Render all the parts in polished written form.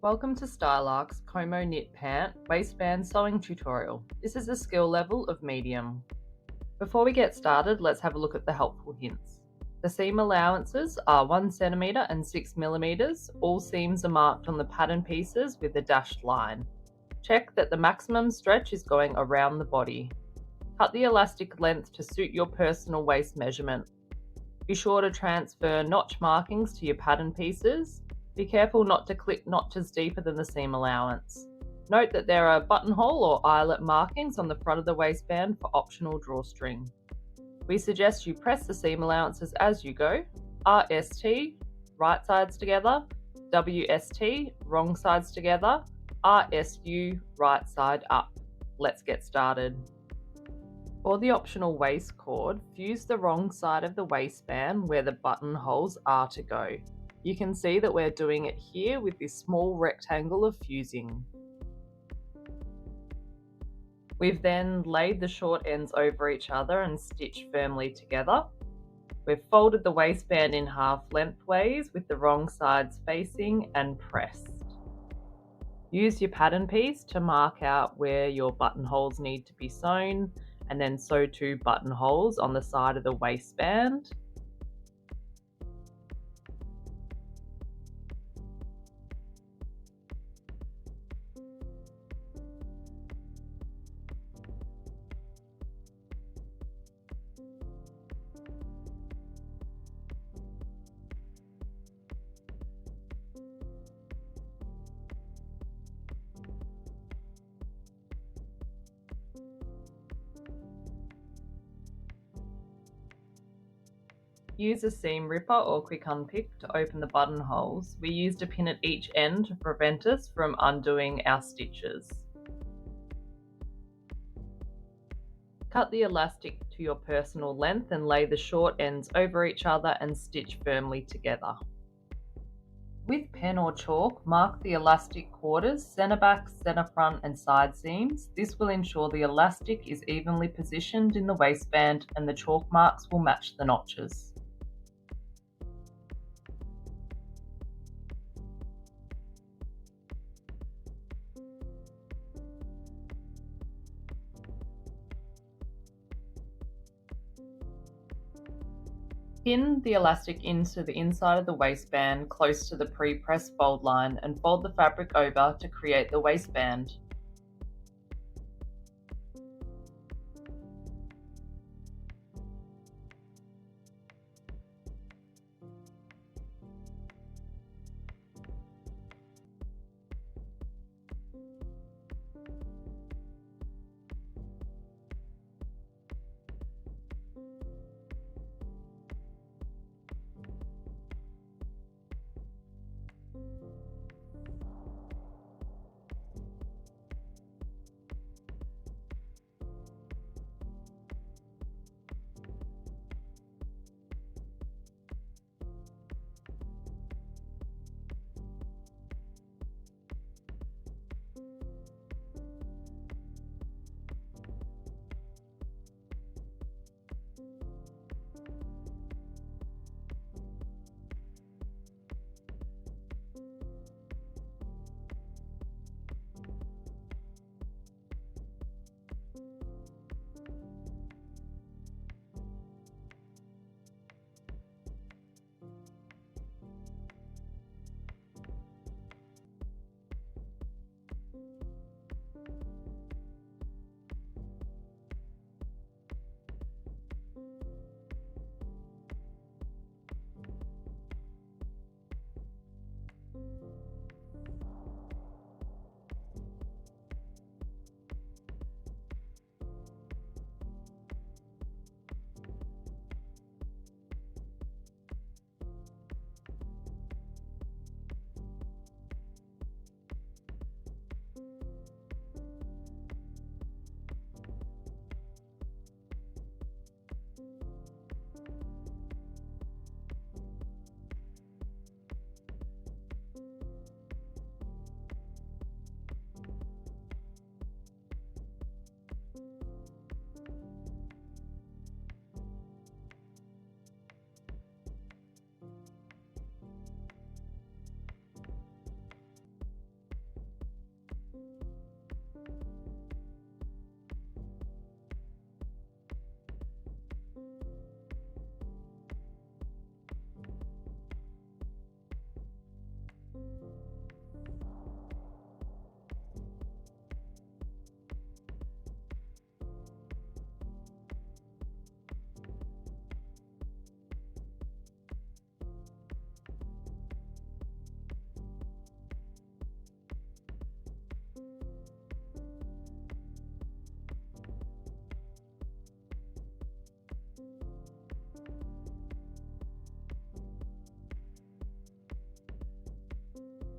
Welcome to Stylarc's Como Knit Pant Waistband Sewing Tutorial. This is a skill level of medium. Before we get started, let's have a look at the helpful hints. The seam allowances are 1 cm and 6 mm. All seams are marked on the pattern pieces with a dashed line. Check that the maximum stretch is going around the body. Cut the elastic length to suit your personal waist measurement. Be sure to transfer notch markings to your pattern pieces. Be careful not to clip notches deeper than the seam allowance. Note that there are buttonhole or eyelet markings on the front of the waistband for optional drawstring. We suggest you press the seam allowances as you go. RST, right sides together. WST, wrong sides together. RSU, right side up. Let's get started. For the optional waist cord, fuse the wrong side of the waistband where the buttonholes are to go. You can see that we're doing it here with this small rectangle of fusing. We've then laid the short ends over each other and stitched firmly together. We've folded the waistband in half lengthways with the wrong sides facing and pressed. Use your pattern piece to mark out where your buttonholes need to be sewn, and then sew 2 buttonholes on the side of the waistband. Use a seam ripper or quick unpick to open the buttonholes. We used a pin at each end to prevent us from undoing our stitches. Cut the elastic to your personal length and lay the short ends over each other and stitch firmly together. With pen or chalk, mark the elastic quarters, centre back, centre front and side seams. This will ensure the elastic is evenly positioned in the waistband and the chalk marks will match the notches. Pin the elastic into the inside of the waistband close to the pre-pressed fold line and fold the fabric over to create the waistband.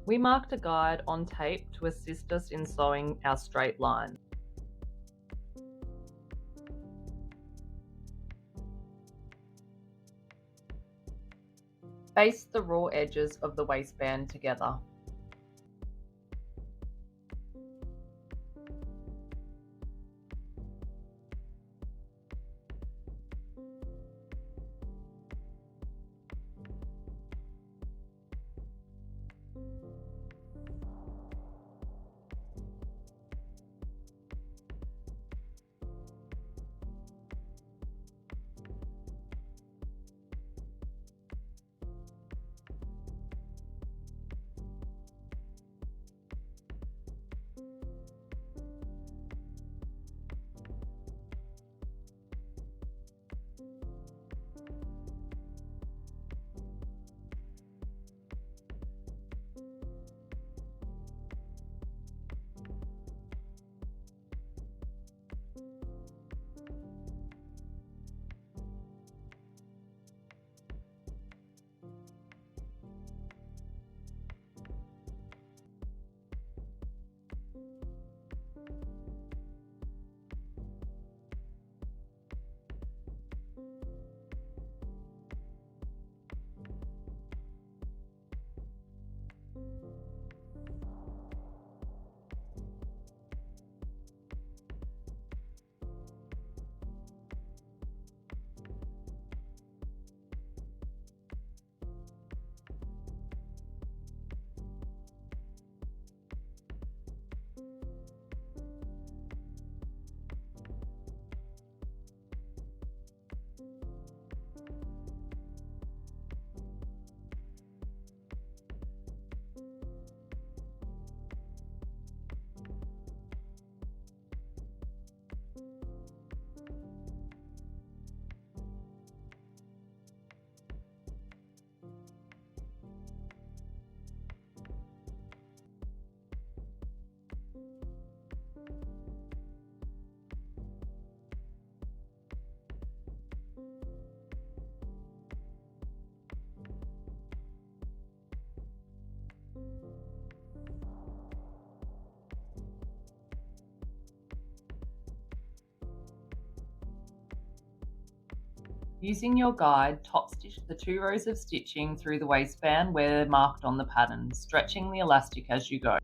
We marked a guide on tape to assist us in sewing our straight line. Baste the raw edges of the waistband together. Using your guide, top stitch the 2 rows of stitching through the waistband where marked on the pattern, stretching the elastic as you go.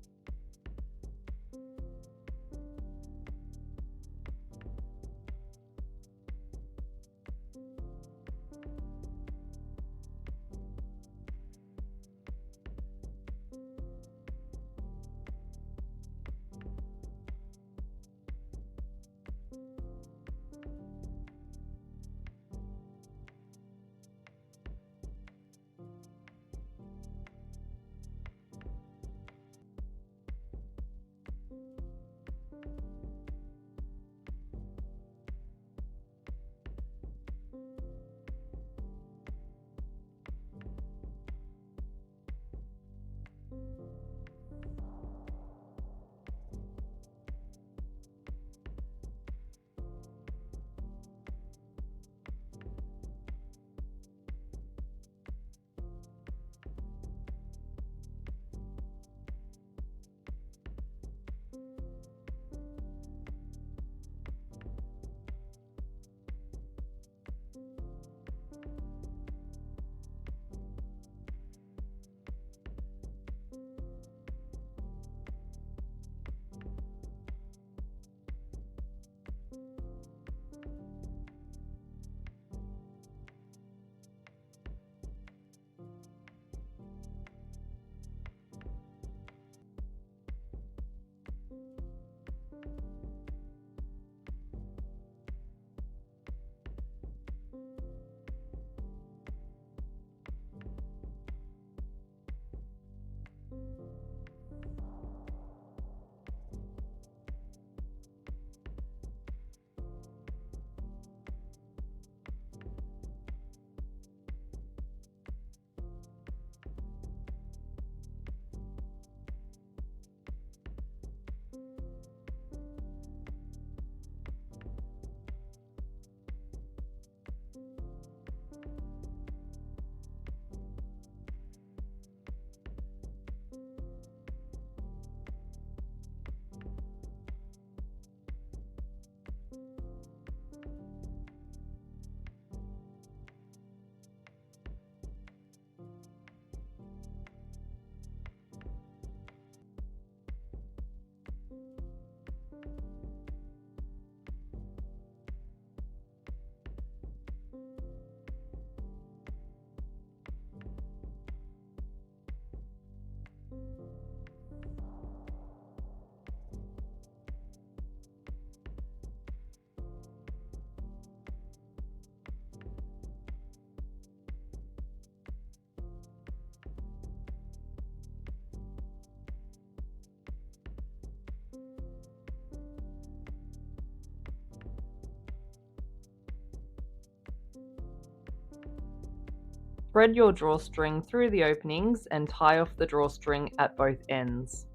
Thread your drawstring through the openings and tie off the drawstring at both ends.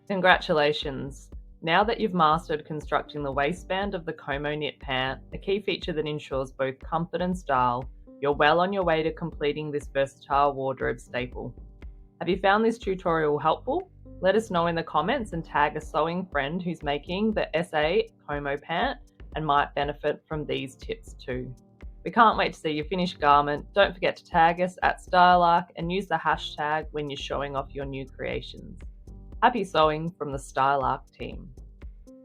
Congratulations! Now that you've mastered constructing the waistband of the Como Knit Pant, a key feature that ensures both comfort and style, you're well on your way to completing this versatile wardrobe staple. Have you found this tutorial helpful? Let us know in the comments and tag a sewing friend who's making the SA Como Pant and might benefit from these tips too. We can't wait to see your finished garment. Don't forget to tag us at StyleArc and use the hashtag when you're showing off your new creations. Happy sewing from the StyleArc team.